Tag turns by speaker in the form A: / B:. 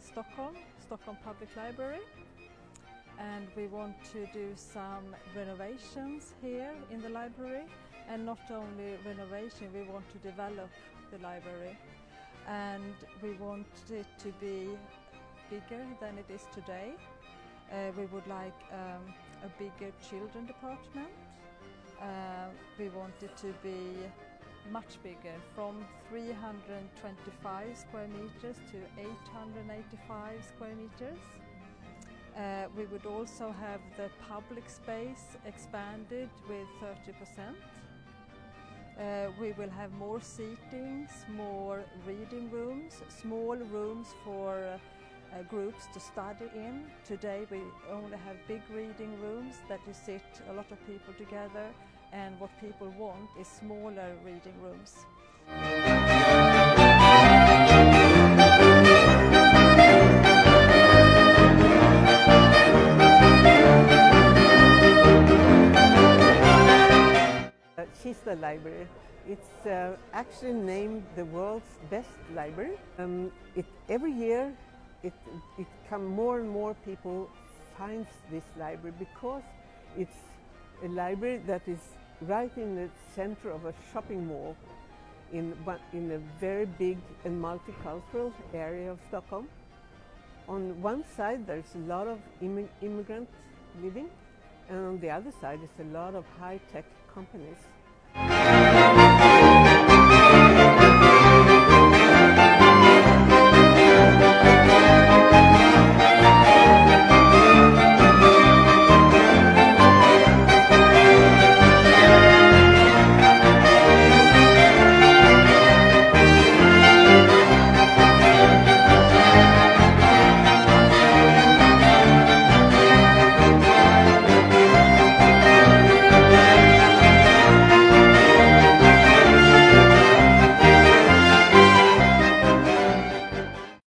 A: Stockholm Public Library, and we want to do some renovations here in the library, and not only renovation, we want to develop the library, and we want it to be bigger than it is today. We would like a bigger children department. We want it to be much bigger, from 325 square meters to 885 square meters. We would also have the public space expanded with 30%. We will have more seatings, more reading rooms, small rooms for groups to study in. Today we only have big reading rooms that you sit a lot of people together, and what people want is smaller reading rooms.
B: Kista Library. It's actually named the world's best library. Every year more and more people find this library because it's a library that is right in the center of a shopping mall in a very big and multicultural area of Stockholm. On one side there's a lot of immigrants living, and on the other side is a lot of high-tech companies.